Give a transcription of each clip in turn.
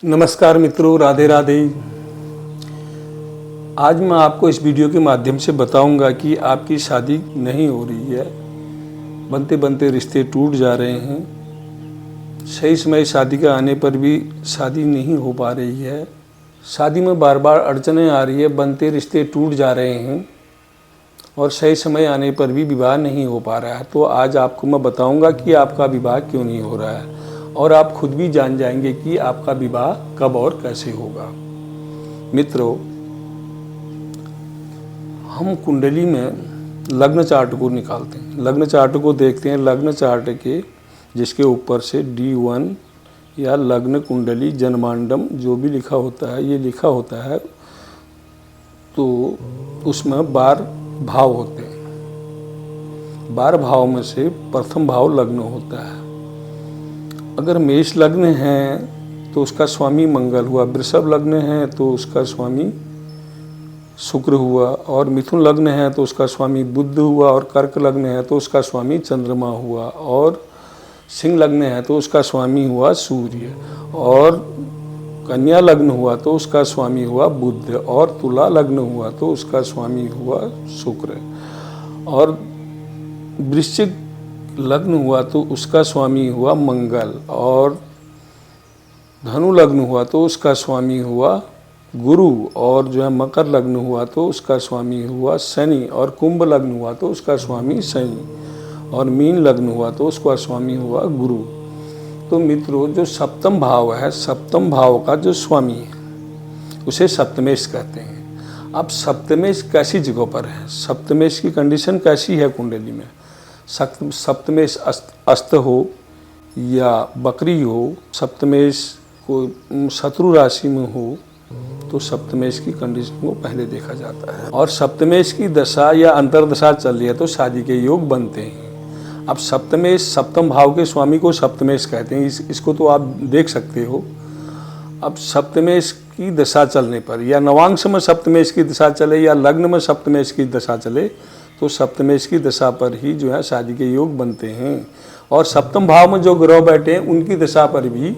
नमस्कार मित्रों, राधे राधे। आज मैं आपको इस वीडियो के माध्यम से बताऊंगा कि आपकी शादी नहीं हो रही है, बनते बनते रिश्ते टूट जा रहे हैं, सही समय शादी का आने पर भी शादी नहीं हो पा रही है, शादी में बार बार अड़चनें आ रही है, बनते रिश्ते टूट जा रहे हैं और सही समय आने पर भी विवाह नहीं हो पा रहा है। तो आज आपको मैं बताऊंगा कि आपका विवाह क्यों नहीं हो रहा है और आप खुद भी जान जाएंगे कि आपका विवाह कब और कैसे होगा। मित्रों, हम कुंडली में लग्न चार्ट को निकालते हैं, लग्न चार्ट को देखते हैं। लग्न चार्ट के जिसके ऊपर से D1 या लग्न कुंडली जन्मांडम जो भी लिखा होता है, ये लिखा होता है, तो उसमें 12 भाव होते हैं। 12 भाव में से प्रथम भाव लग्न होता है। अगर मेष लग्न है तो उसका स्वामी मंगल हुआ, वृषभ लग्न है तो उसका स्वामी शुक्र हुआ, और मिथुन लग्न है तो उसका स्वामी बुध हुआ, और कर्क लग्न है तो उसका स्वामी चंद्रमा हुआ, और सिंह लग्न है तो उसका स्वामी हुआ सूर्य, और कन्या लग्न हुआ तो उसका स्वामी हुआ बुध, और तुला लग्न हुआ तो उसका स्वामी हुआ शुक्र, और वृश्चिक लग्न हुआ तो उसका स्वामी हुआ मंगल, और धनु लग्न हुआ तो उसका स्वामी हुआ गुरु, और जो है मकर लग्न हुआ तो उसका स्वामी हुआ शनि, और कुंभ लग्न हुआ तो उसका स्वामी शनि, और मीन लग्न हुआ तो उसका स्वामी हुआ गुरु। तो मित्रों, जो सप्तम भाव है, सप्तम भाव का जो स्वामी है उसे सप्तमेश कहते हैं। अब सप्तमेश कैसी जगह पर है, सप्तमेश की कंडीशन कैसी है कुंडली में? सप्तमेश अस्त हो या बकरी हो, सप्तमेश को शत्रु राशि में हो, तो सप्तमेश की कंडीशन को पहले देखा जाता है। और सप्तमेश की दशा या अंतरदशा चल रही है तो शादी के योग बनते हैं। अब सप्तमेश, सप्तम भाव के स्वामी को सप्तमेश कहते हैं, इसको तो आप देख सकते हो। अब सप्तमेश की दशा चलने पर, या नवांश में सप्तमेश की दशा चले या लग्न में सप्तमेश की दशा चले, तो सप्तमेश की दशा पर ही जो है शादी के योग बनते हैं। और सप्तम भाव में जो ग्रह बैठे हैं उनकी दशा पर भी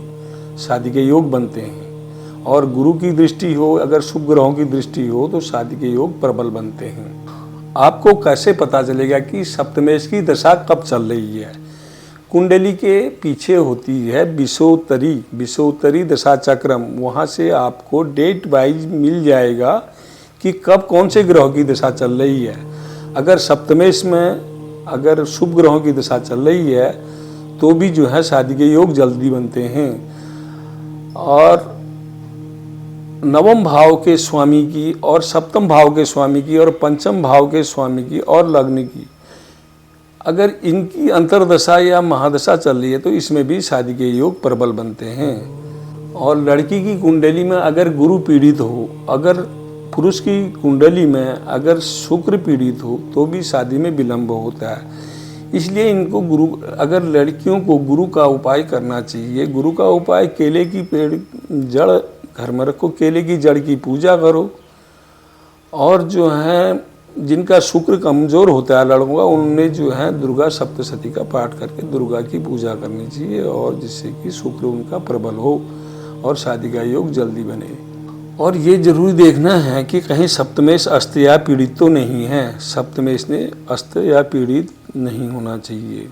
शादी के योग बनते हैं। और गुरु की दृष्टि हो, अगर शुभ ग्रहों की दृष्टि हो, तो शादी के योग प्रबल बनते हैं। आपको कैसे पता चलेगा कि सप्तमेश की दशा कब चल रही है? कुंडली के पीछे होती है विषोत्तरी दशा चक्रम, वहाँ से आपको डेट वाइज मिल जाएगा कि कब कौन से ग्रह की दशा चल रही है। अगर सप्तमेश में अगर शुभ ग्रहों की दशा चल रही है तो भी जो है शादी के योग जल्दी बनते हैं। और नवम भाव के स्वामी की, और सप्तम भाव के स्वामी की, और पंचम भाव के स्वामी की, और लग्न की, अगर इनकी अंतरदशा या महादशा चल रही है तो इसमें भी शादी के योग प्रबल बनते हैं। और लड़की की कुंडली में अगर गुरु पीड़ित हो, अगर पुरुष की कुंडली में अगर शुक्र पीड़ित हो, तो भी शादी में विलंब होता है। इसलिए इनको गुरु, अगर लड़कियों को गुरु का उपाय करना चाहिए। गुरु का उपाय, केले की पेड़ जड़ घर में रखो, केले की जड़ की पूजा करो, और जो है जिनका शुक्र कमज़ोर होता है लड़कों का, उनमें जो है दुर्गा सप्तशती का पाठ करके दुर्गा की पूजा करनी चाहिए, और जिससे कि शुक्र उनका प्रबल हो और शादी का योग जल्दी बने। और ये जरूरी देखना है कि कहीं सप्तमेश अस्त या पीड़ित तो नहीं है। सप्तमेश ने अस्त या पीड़ित नहीं होना चाहिए,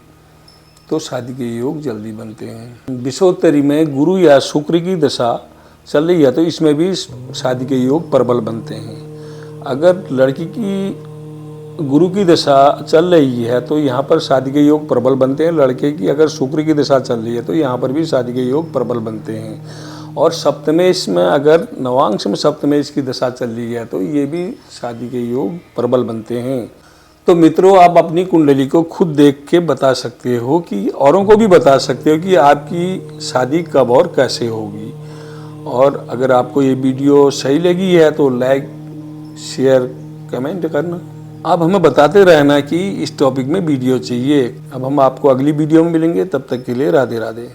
तो शादी के योग जल्दी बनते हैं। विषोत्तरी में गुरु या शुक्र की दशा चल रही है तो इसमें भी शादी के योग प्रबल बनते हैं। अगर लड़की की गुरु की दशा चल रही है तो यहाँ पर शादी के योग प्रबल बनते हैं। लड़के की अगर शुक्र की दशा चल रही है तो यहाँ पर भी शादी के योग प्रबल बनते हैं। और सप्तमेश में अगर नवांश में सप्तमेश की दशा चल रही है तो ये भी शादी के योग प्रबल बनते हैं। तो मित्रों, आप अपनी कुंडली को खुद देख के बता सकते हो, कि औरों को भी बता सकते हो कि आपकी शादी कब और कैसे होगी। और अगर आपको ये वीडियो सही लगी है तो लाइक, शेयर, कमेंट करना। आप हमें बताते रहना कि इस टॉपिक में वीडियो चाहिए। अब हम आपको अगली वीडियो में मिलेंगे, तब तक के लिए राधे राधे।